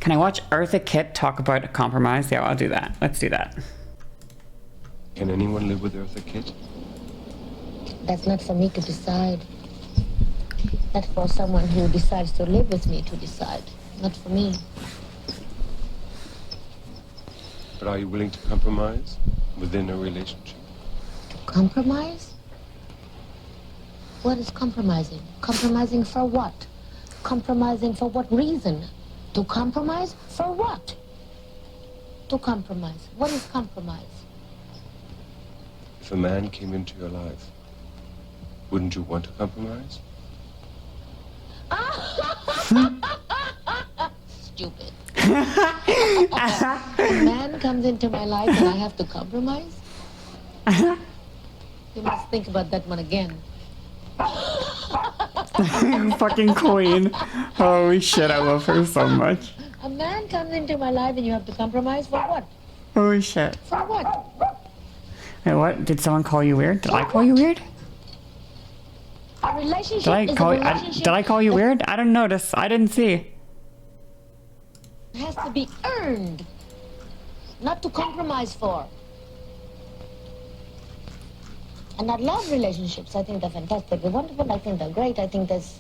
Can I watch Eartha Kitt talk about a compromise? Yeah, I'll do that. Let's do that. Can anyone live with Eartha Kitt? That's not for me to decide. That's for someone who decides to live with me to decide. Not for me. But are you willing to compromise within a relationship? To compromise? What is compromising? Compromising for what? Compromising for what reason? To compromise for what? To compromise. What is compromise? If a man came into your life, wouldn't you want to compromise? Stupid. A man comes into my life and I have to compromise? You must think about that one again. Fucking queen. Holy shit, I love her so much. A man comes into my life and you have to compromise for what? Holy shit. For what? Hey, what? Did someone call you weird? Did I call you weird? A relationship Did I is call a you? relationship Did I call you that weird? I didn't notice. I didn't see. has to be earned, not to compromise for. And I love relationships. I think they're fantastic. They're wonderful. I think they're great. I think there's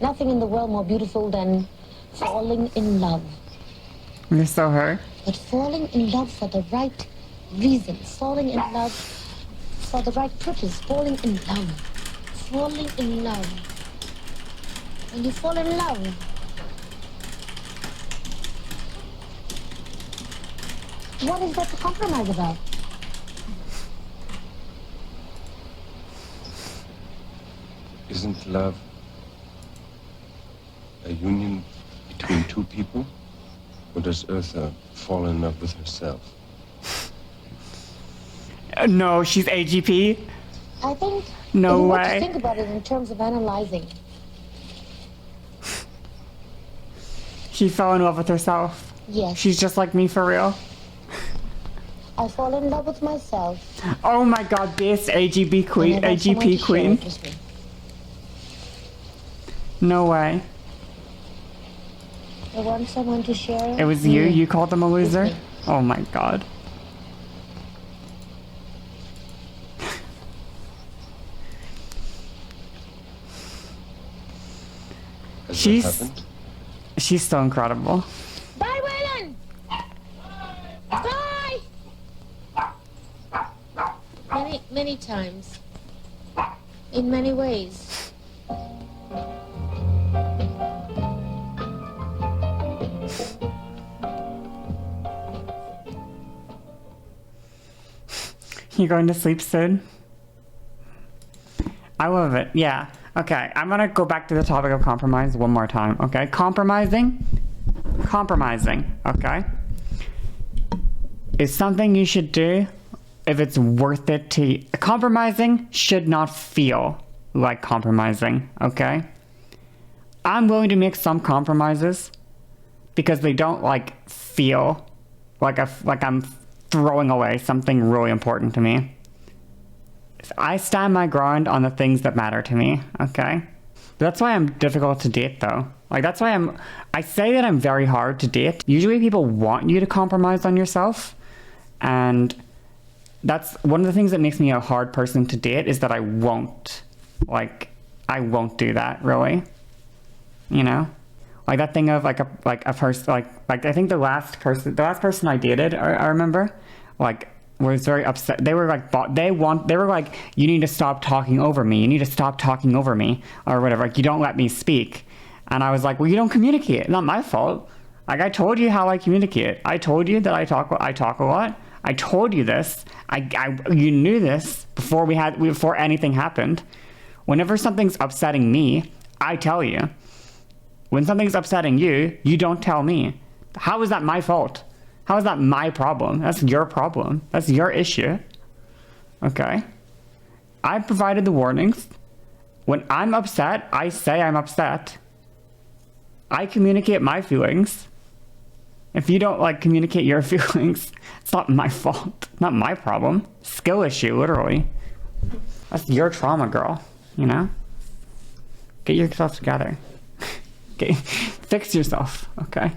nothing in the world more beautiful than falling in love. You're so hurt. But falling in love for the right reasons. Falling in love for the right purpose. Falling in love. Falling in love. When you fall in love, what is there to compromise about? Isn't love a union between two people? Or does Eartha fall in love with herself? No, she's AGP. I think No if you were way. to think about it in terms of analyzing, She fell in love with herself. yes, She's just like me for real. I fall in love with myself. Oh my god, this AGB queen, and I want someone AGP to share queen. it with me. No way. I want someone to share It was you? me. You called them a loser? me. Oh my god. Has She's- that happened? She's so incredible. Bye, Waylon! Bye! Many times. In many ways. You going to sleep soon? I love it. Yeah. Okay. I'm going to go back to the topic of compromise one more time. Okay. Compromising. Okay. Is something you should do if it's worth it to. Compromising should not feel like compromising. Okay. I'm willing to make some compromises because they don't like feel like I'm throwing away something really important to me. I stand my ground on the things that matter to me, okay? That's why I'm difficult to date though. Like that's why I say that I'm very hard to date. Usually people want you to compromise on yourself, and that's one of the things that makes me a hard person to date is that I won't do that really. You know? Like that thing of like a person like I think the last person I dated, I remember, like was very upset. They were like they were like, you need to stop talking over me. You need to stop talking over me or whatever. Like you don't let me speak. And I was like, well, you don't communicate. Not my fault. Like I told you how I communicate. I told you that I talk a lot. I told you this. You knew this before anything happened. Whenever something's upsetting me, I tell you. When something's upsetting you, you don't tell me. How is that my fault? How is that my problem? That's your problem. That's your issue. Okay? I provided the warnings. When I'm upset, I say I'm upset. I communicate my feelings. If you don't like communicate your feelings, it's not my fault. Not my problem. Skill issue, literally. That's your trauma, girl. You know? Get yourself together. Okay, fix yourself, okay?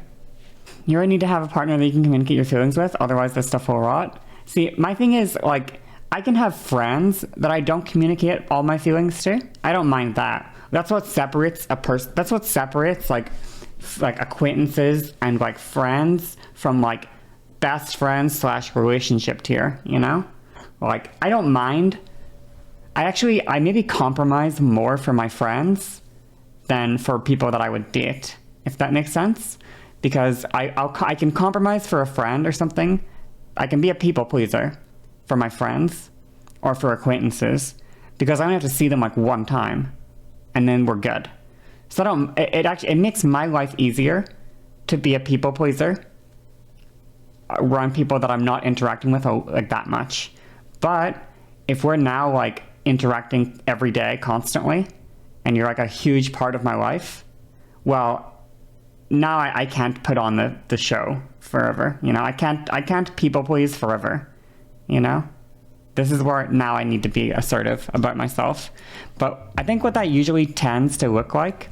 You really need to have a partner that you can communicate your feelings with, otherwise this stuff will rot. See, my thing is, like, I can have friends that I don't communicate all my feelings to. I don't mind that. That's what separates a person. That's what separates, like acquaintances and, like, friends from, like, best friends / relationship tier, you know? Like, I don't mind. I maybe compromise more for my friends than for people that I would date, if that makes sense. Because I can compromise for a friend or something. I can be a people pleaser for my friends or for acquaintances because I only have to see them like one time and then we're good. So it makes my life easier to be a people pleaser around people that I'm not interacting with like that much. But if we're now like interacting every day constantly and you're like a huge part of my life, well, now I can't put on the show forever. You know, I can't people please forever. You know, this is where now I need to be assertive about myself. But I think what that usually tends to look like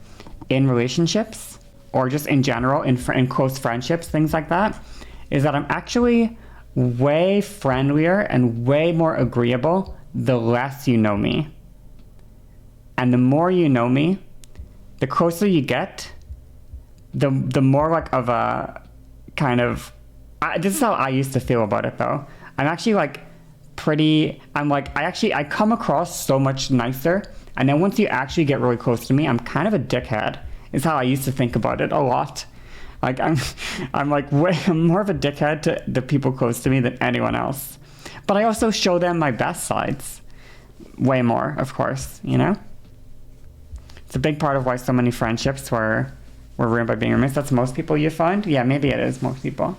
in relationships or just in general in close friendships, things like that, is that I'm actually way friendlier and way more agreeable the less you know me. And the more you know me, the closer you get, the more like of a kind of... this is how I used to feel about it though. I'm actually like I come across so much nicer. And then once you actually get really close to me, I'm kind of a dickhead, is how I used to think about it a lot. Like I'm more of a dickhead to the people close to me than anyone else. But I also show them my best sides. Way more, of course, you know? It's a big part of why so many friendships were ruined by being roommates. That's most people you find? Yeah, maybe it is most people.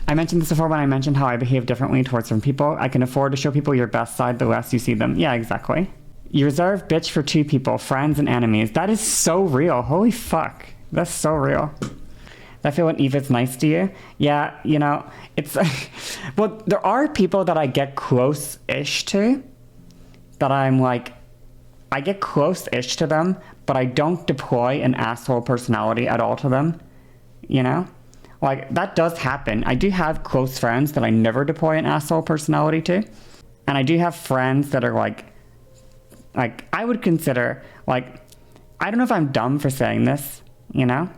I mentioned this before when I mentioned how I behave differently towards some people. I can afford to show people your best side the less you see them. Yeah, exactly. You reserve bitch for two people, friends and enemies. That is so real. Holy fuck. That's so real. I feel when Aoife's nice to you. Yeah, you know, it's... well, there are people that I get close-ish to, that I'm like... I get close-ish to them, but I don't deploy an asshole personality at all to them, you know? Like, that does happen. I do have close friends that I never deploy an asshole personality to, and I do have friends that are like, I would consider, like, I don't know if I'm dumb for saying this, you know?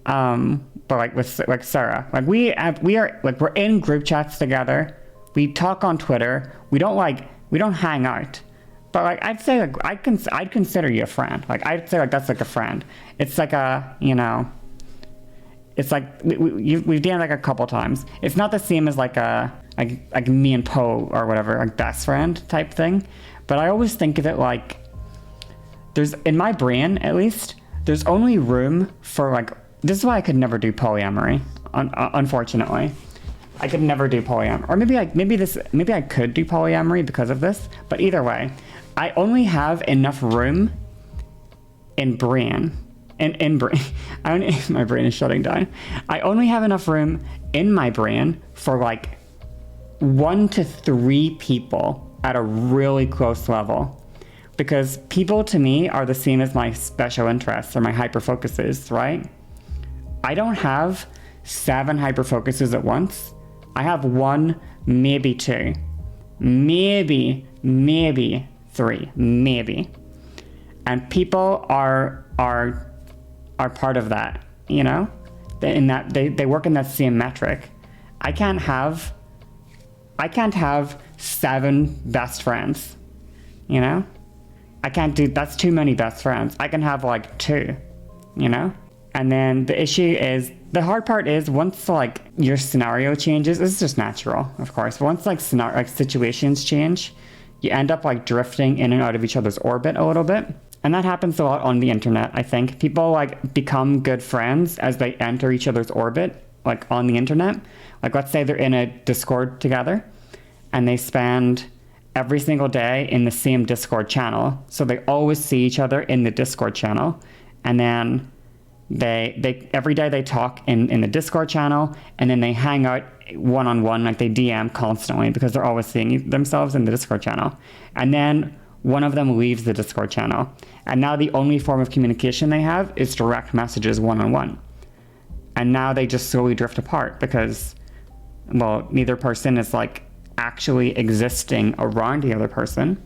But like with like Sarah, like we're in group chats together. We talk on Twitter. We don't hang out. But like I'd say like I'd consider you a friend. Like I'd say like that's like a friend. It's like a, you know, it's like we've done it like a couple times. It's not the same as like like me and Poe or whatever, like best friend type thing. But I always think of it like there's, in my brain at least, there's only room for like... This is why I could never do polyamory, unfortunately. I could never do polyamory. Or maybe I could do polyamory because of this. But either way, I only have enough room in brain. My brain is shutting down. I only have enough room in my brain for like 1 to 3 people at a really close level. Because people to me are the same as my special interests or my hyperfocuses, right? I don't have 7 hyperfocuses at once. I have 1, maybe 2, maybe 3, maybe. And people are part of that, you know? In that they work in that same metric. I can't have 7 best friends, you know? I can't do... That's too many best friends. I can have like 2, you know? And then the issue is, the hard part is once like your scenario changes, this is just natural, of course. Once like situations change, you end up like drifting in and out of each other's orbit a little bit. And that happens a lot on the internet, I think. People like become good friends as they enter each other's orbit, like on the internet. Like let's say they're in a Discord together and they spend every single day in the same Discord channel. So they always see each other in the Discord channel. And then they every day they talk in the Discord channel, and then they hang out one-on-one, like they DM constantly because they're always seeing themselves in the Discord channel. And then one of them leaves the Discord channel. And now the only form of communication they have is direct messages one-on-one. And now they just slowly drift apart because, well, neither person is like actually existing around the other person.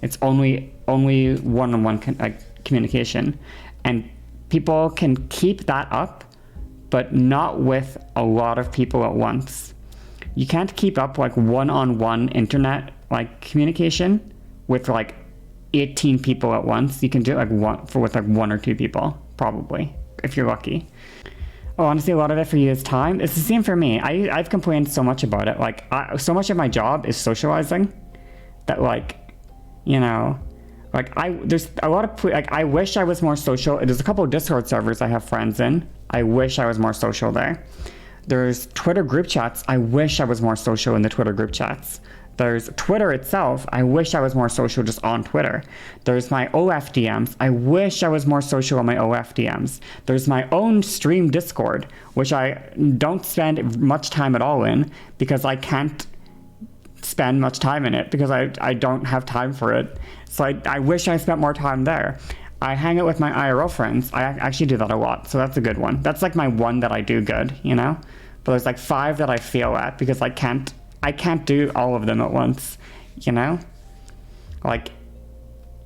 It's only one-on-one communication. And people can keep that up, but not with a lot of people at once. You can't keep up like one-on-one internet like communication with like 18 people at once. You can do it like with like 1 or 2 people, probably, if you're lucky. Oh, honestly, a lot of it for you is time. It's the same for me. I've complained so much about it. Like, so much of my job is socializing that, like, you know, like there's a lot of, like, I wish I was more social. There's a couple of Discord servers I have friends in. I wish I was more social there. There's Twitter group chats. I wish I was more social in the Twitter group chats. There's Twitter itself. I wish I was more social just on Twitter. There's my OF DMs. I wish I was more social on my OF DMs. There's my own stream Discord, which I don't spend much time at all in because I can't spend much time in it because I don't have time for it. So I wish I spent more time there. I hang out with my IRL friends. I actually do that a lot, so that's a good one. That's like my one that I do good, you know? But there's like 5 that I fail at because I can't do all of them at once, you know? Like,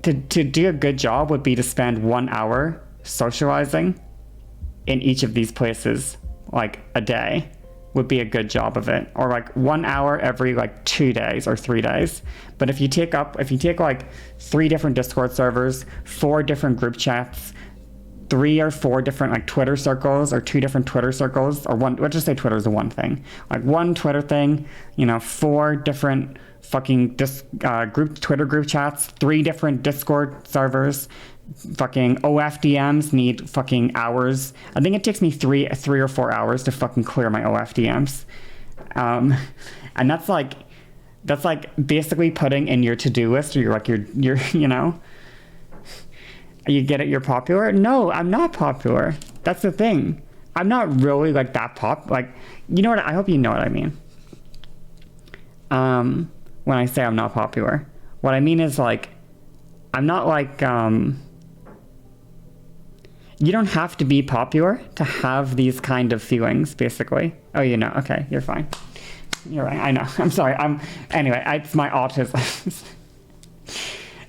to do a good job would be to spend 1 hour socializing in each of these places, like a day, would be a good job of it. Or like 1 hour every like 2 days or 3 days. But if you take like 3 different Discord servers, 4 different group chats, 3 or 4 different like Twitter circles or 2 different Twitter circles, or one, let's just say Twitter is the one thing. Like 1 Twitter thing, you know, 4 different fucking Twitter group chats, 3 different Discord servers, fucking OFDMs need fucking hours. I think it takes me 3 or 4 hours to fucking clear my OFDMs. And that's like basically putting in your to-do list, or your you know, you get it, you're popular? No, I'm not popular. That's the thing. I'm not really like that like, you know what, I hope you know what I mean. When I say I'm not popular. What I mean is like, I'm not like, you don't have to be popular to have these kind of feelings, basically. Oh, you know, okay, you're fine. You're right, I know, I'm sorry, anyway, it's my autism.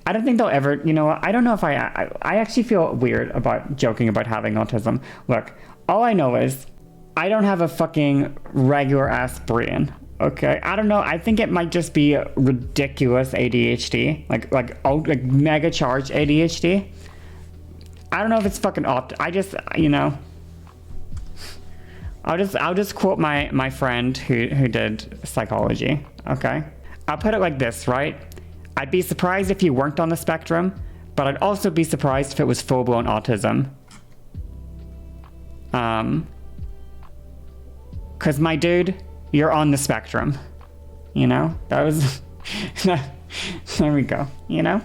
I don't think they'll ever, you know, I don't know if I actually feel weird about joking about having autism. Look, all I know is I don't have a fucking regular ass brain, okay? I don't know, I think it might just be ridiculous ADHD, like mega charged ADHD. I don't know if it's fucking I just, you know, I'll just quote my friend who did psychology, okay? I'll put it like this, right? I'd be surprised if you weren't on the spectrum, but I'd also be surprised if it was full-blown autism. 'Cause my dude, you're on the spectrum. You know? That was... there we go, you know?